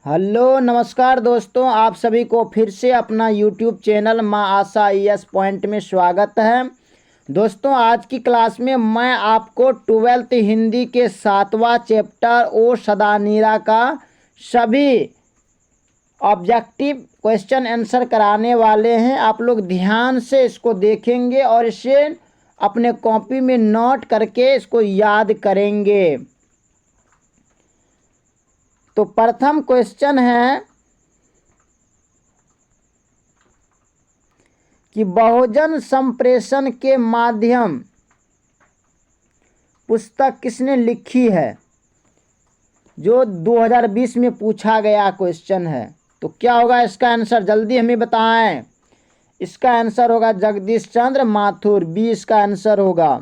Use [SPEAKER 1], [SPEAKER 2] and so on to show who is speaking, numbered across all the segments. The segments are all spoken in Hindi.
[SPEAKER 1] हेलो नमस्कार दोस्तों, आप सभी को फिर से अपना YouTube चैनल माँ आशा IAS पॉइंट में स्वागत है। दोस्तों, आज की क्लास में मैं आपको 12th हिंदी के 7वां चैप्टर ओ सदानीरा का सभी ऑब्जेक्टिव क्वेश्चन आंसर कराने वाले हैं। आप लोग ध्यान से इसको देखेंगे और इसे अपने कॉपी में नोट करके इसको याद करेंगे। तो प्रथम क्वेश्चन है कि बहुजन संप्रेषण के माध्यम पुस्तक किसने लिखी है, जो 2020 में पूछा गया क्वेश्चन है। तो क्या होगा इसका आंसर, जल्दी हमें बताएं। इसका आंसर होगा जगदीश चंद्र माथुर, बी इसका आंसर होगा।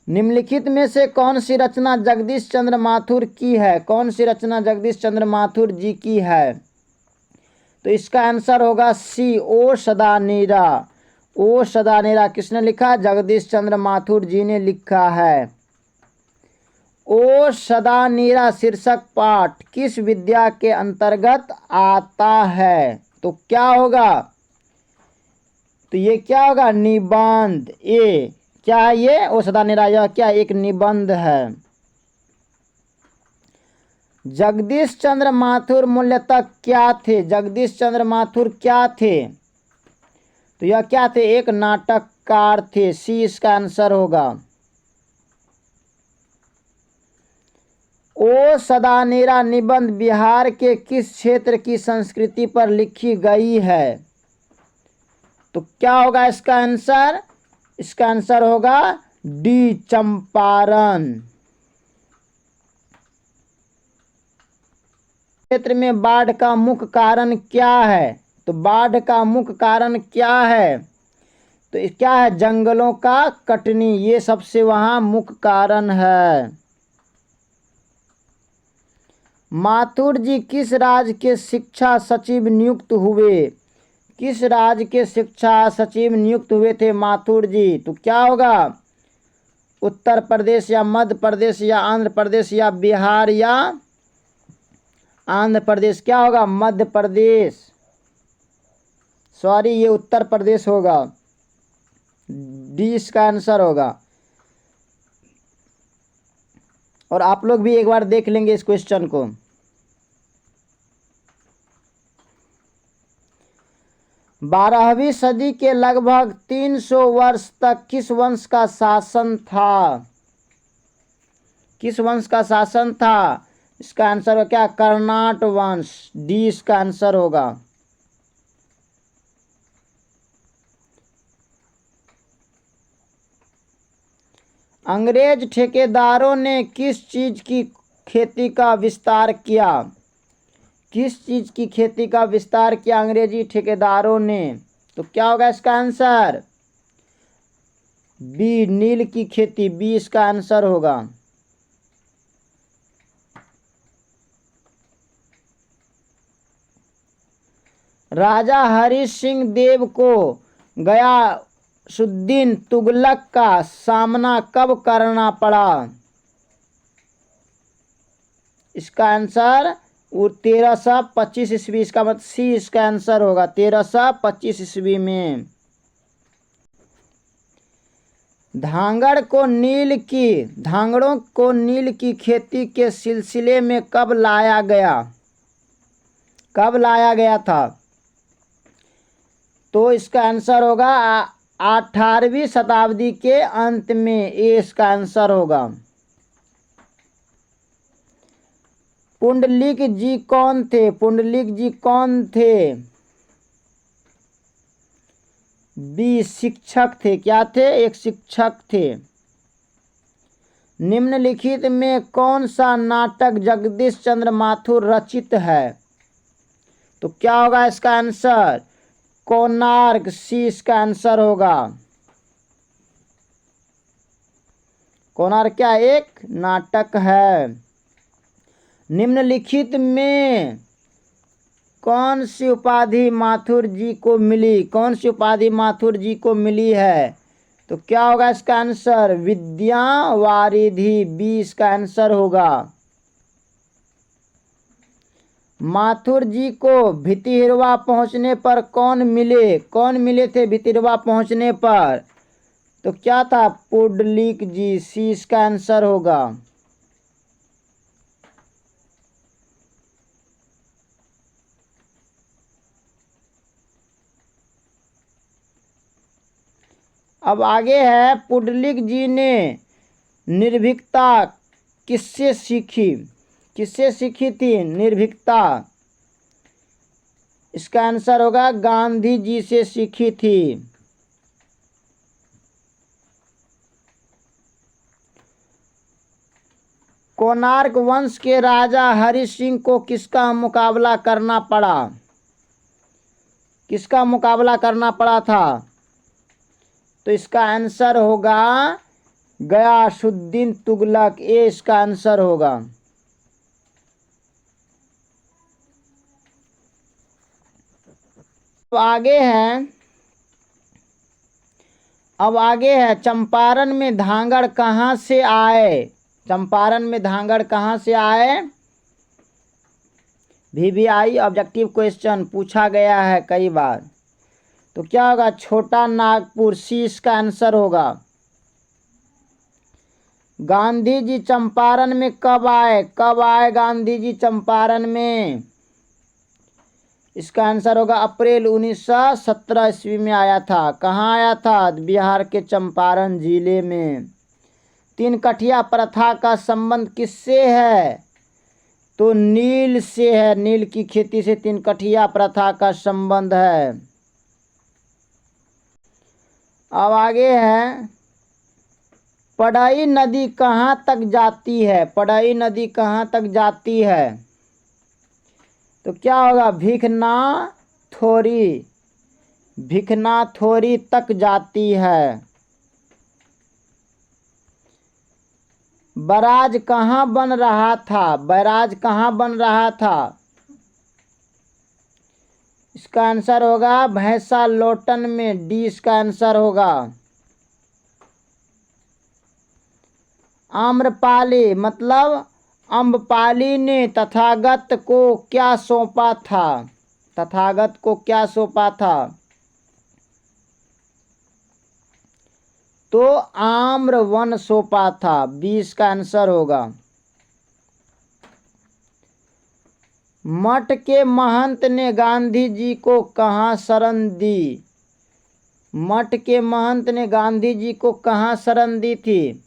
[SPEAKER 1] निम्नलिखित में से कौन सी रचना जगदीश चंद्र माथुर की है? कौन सी रचना जगदीश चंद्र माथुर जी की है? तो इसका आंसर होगा सी, ओ सदानीरा। ओ सदानीरा किसने लिखा? जगदीश चंद्र माथुर जी ने लिखा है। ओ सदानीरा शीर्षक पाठ किस विद्या के अंतर्गत आता है? तो क्या होगा? तो ये क्या होगा? निबंध। ए क्या है ये? ओ सदानीरा यह क्या एक निबंध है। जगदीश चंद्र माथुर मूल्यतः क्या थे? जगदीश चंद्र माथुर क्या थे? तो यह क्या थे? एक नाटककार थे, सी इसका आंसर होगा। ओ सदानीरा निबंध बिहार के किस क्षेत्र की संस्कृति पर लिखी गई है? तो क्या होगा इसका आंसर? इसका आंसर होगा डी, चंपारण। क्षेत्र में बाढ़ का मुख्य कारण क्या है? तो बाढ़ का मुख्य कारण क्या है? तो क्या है? जंगलों का कटनी, ये सबसे वहां मुख्य कारण है। माथुर जी किस राज्य के शिक्षा सचिव नियुक्त हुए? किस राज्य के शिक्षा सचिव नियुक्त हुए थे माथुर जी? तो क्या होगा? उत्तर प्रदेश या मध्य प्रदेश या आंध्र प्रदेश या बिहार या आंध्र प्रदेश? क्या होगा? मध्य प्रदेश। सॉरी, ये उत्तर प्रदेश होगा, डी इसका आंसर होगा। और आप लोग भी एक बार देख लेंगे इस क्वेश्चन को। बारहवीं सदी के लगभग 300 वर्ष तक किस वंश का शासन था? किस वंश का शासन था? इसका आंसर होगा क्या? कर्नाट वंश, डी इसका आंसर होगा। अंग्रेज ठेकेदारों ने किस चीज की खेती का विस्तार किया? किस चीज की खेती का विस्तार किया अंग्रेजी ठेकेदारों ने? तो क्या होगा इसका आंसर? बी, नील की खेती, बी इसका आंसर होगा। राजा हरि सिंह देव को गयासुद्दीन तुगलक का सामना कब करना पड़ा? इसका आंसर 1325 ईस्वी, इसका मतलब सी इसका आंसर होगा, 1325 ईस्वी में। धांगड़ों को नील की खेती के सिलसिले में कब लाया गया? कब लाया गया था? तो इसका आंसर होगा 18वीं शताब्दी के अंत में, ये इसका आंसर होगा। पुंडलिक जी कौन थे? पुंडलिक जी कौन थे? बी, शिक्षक थे। क्या थे? एक शिक्षक थे। निम्नलिखित में कौन सा नाटक जगदीश चंद्र माथुर रचित है? तो क्या होगा इसका आंसर? कोणार्क, सी इसका आंसर होगा। कोणार्क क्या एक नाटक है। निम्नलिखित में कौन सी उपाधि माथुर जी को मिली? कौन सी उपाधि माथुर जी को मिली है? तो क्या होगा इसका आंसर? विद्या वारिधि, बी इसका आंसर होगा। माथुर जी को भितिरवा पहुंचने पर कौन मिले थे भितिरवा पहुंचने पर? तो क्या था? पुंडलीक जी। सी इसका आंसर होगा। अब आगे है, पुंडलीक जी ने निर्भीकता किससे सीखी थी निर्भीकता? इसका आंसर होगा गांधी जी से सीखी थी। कोणार्क वंश के राजा हरि सिंह को किसका मुकाबला करना पड़ा था? तो इसका आंसर होगा गयासुद्दीन तुगलक। ये इसका आंसर होगा। अब आगे है चंपारण में धांगड़ कहाँ से आए? VVI ऑब्जेक्टिव क्वेश्चन पूछा गया है कई बार। तो क्या होगा? छोटा नागपुर। सी इसका आंसर होगा। गांधी जी चंपारण में कब आए गांधी जी चंपारण में? इसका आंसर होगा अप्रैल 1917 ईस्वी में आया था। कहाँ आया था? बिहार के चंपारण जिले में। तीन कठिया प्रथा का संबंध किससे है? तो नील से है। नील की खेती से तीन कठिया प्रथा का संबंध है। अब आगे है, पढ़ई नदी कहाँ तक जाती है? तो क्या होगा? भिखनाथोरी तक जाती है। बैराज कहाँ बन रहा था? इसका आंसर होगा भैंसालोटन में। डी इसका आंसर होगा। आम्रपाली मतलब अम्बपाली ने तथागत को क्या सौंपा था? तो आम्र वन सौंपा था। 20 का आंसर होगा। मठ के महंत ने गांधी जी को कहाँ शरण दी थी?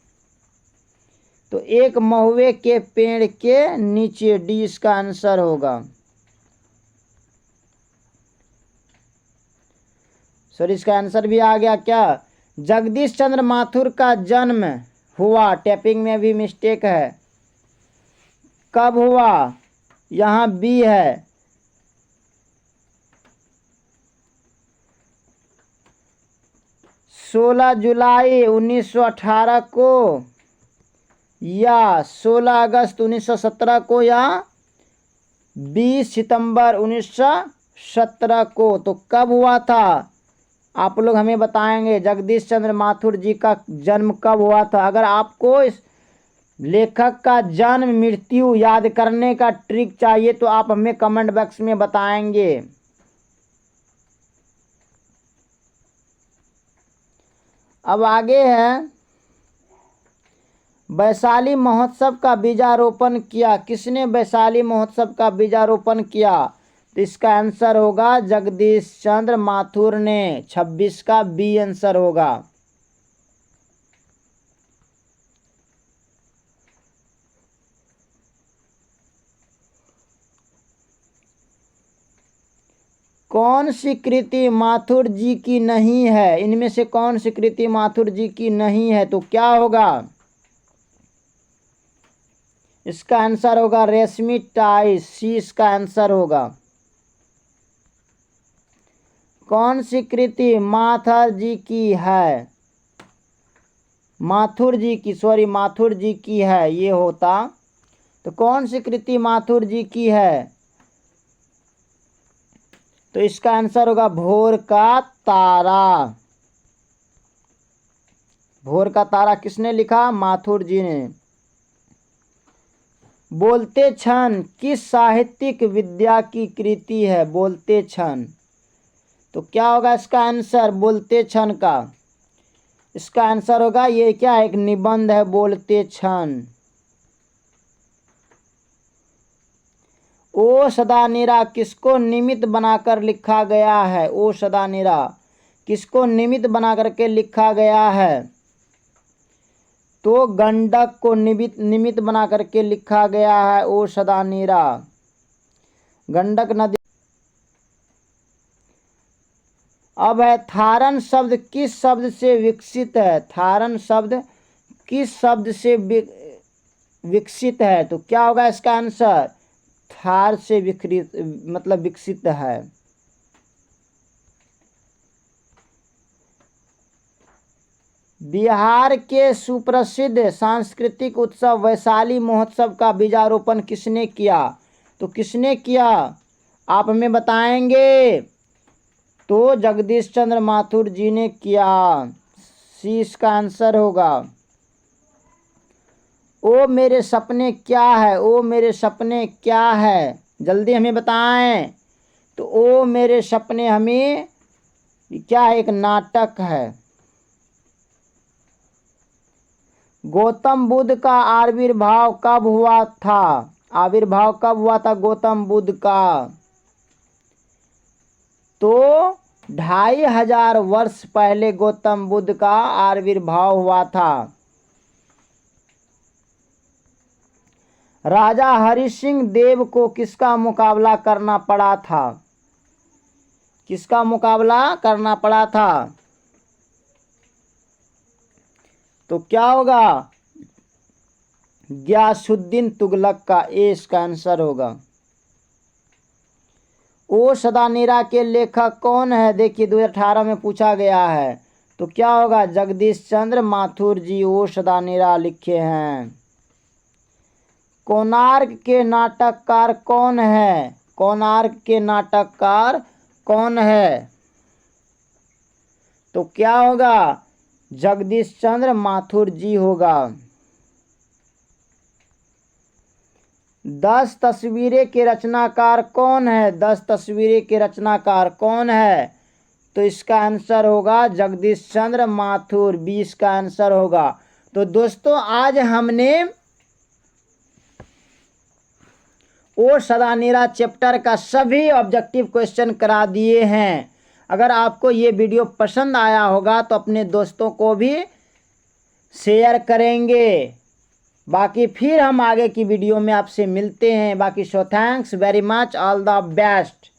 [SPEAKER 1] तो एक महुए के पेड़ के नीचे। डी इसका आंसर होगा। सॉरी, इसका आंसर भी आ गया क्या? जगदीश चंद्र माथुर का जन्म हुआ, टैपिंग में भी मिस्टेक है, कब हुआ? यहाँ बी है। 16 जुलाई 1918 को या 16 अगस्त 1917 को या 20 सितंबर 1917 को? तो कब हुआ था? आप लोग हमें बताएंगे जगदीश चंद्र माथुर जी का जन्म कब हुआ था। अगर आपको इस लेखक का जन्म मृत्यु याद करने का ट्रिक चाहिए तो आप हमें कमेंट बॉक्स में बताएंगे। अब आगे है, वैशाली महोत्सव का बीजारोपण किया किसने? वैशाली महोत्सव का बीजारोपण किया? तो इसका आंसर होगा जगदीश चंद्र माथुर ने। 26 का बी आंसर होगा। कौन सी कृति माथुर जी की नहीं है? इनमें से कौन सी कृति माथुर जी की नहीं है? तो क्या होगा? इसका आंसर होगा रेशमी टाई। सी इसका आंसर होगा। कौन सी कृति माथुर जी की है? ये होता तो कौन सी कृति माथुर जी की है? तो इसका आंसर होगा भोर का तारा। भोर का तारा किसने लिखा? माथुर जी ने। बोलते क्षण किस साहित्यिक विद्या की कृति है? बोलते क्षण। तो क्या होगा इसका आंसर बोलते क्षण का? इसका आंसर होगा ये क्या, एक निबंध है बोलते क्षण। ओ सदा निरा किसको निमित्त बनाकर लिखा गया है? ओ सदा निरा किसको निमित्त बना करके लिखा गया है? तो गंडक को निमित्त बना करके लिखा गया है ओ सदा निरा, गंडक नदी। अब है थारन शब्द किस शब्द से विकसित है? थारन शब्द किस शब्द से विकसित है? तो क्या होगा इसका आंसर? थार से विकसित है। बिहार के सुप्रसिद्ध सांस्कृतिक उत्सव वैशाली महोत्सव का बीजारोपण किसने किया? तो किसने किया आप हमें बताएंगे? तो जगदीश चंद्र माथुर जी ने किया। सी इसका आंसर होगा। ओ मेरे सपने क्या है? ओ मेरे सपने क्या है? जल्दी हमें बताएं। तो ओ मेरे सपने हमें क्या है? एक नाटक है। गौतम बुद्ध का आविर्भाव कब हुआ था? आविर्भाव कब हुआ था गौतम बुद्ध का? तो 2500 वर्ष पहले गौतम बुद्ध का आविर्भाव हुआ था। राजा हरि सिंह देव को किसका मुकाबला करना पड़ा था? किसका मुकाबला करना पड़ा था? तो क्या होगा? गियासुद्दीन तुगलक का। ए इसका आंसर होगा। ओ सदा निरा के लेखक कौन है? देखिए 2018 में पूछा गया है। तो क्या होगा? जगदीश चंद्र माथुर जी ओ सदा निरा लिखे हैं। कोणार्क के नाटककार कौन है? कोणार्क के नाटककार कौन है? तो क्या होगा? जगदीश चंद्र माथुर जी होगा। 10 तस्वीरें के रचनाकार कौन है? 10 तस्वीरें के रचनाकार कौन है? तो इसका आंसर होगा जगदीश चंद्र माथुर। 20 का आंसर होगा। तो दोस्तों आज हमने ओ सदा निरा चैप्टर का सभी ऑब्जेक्टिव क्वेश्चन करा दिए हैं। अगर आपको ये वीडियो पसंद आया होगा तो अपने दोस्तों को भी शेयर करेंगे। बाकी फिर हम आगे की वीडियो में आपसे मिलते हैं। बाकी so thanks very much, all the best.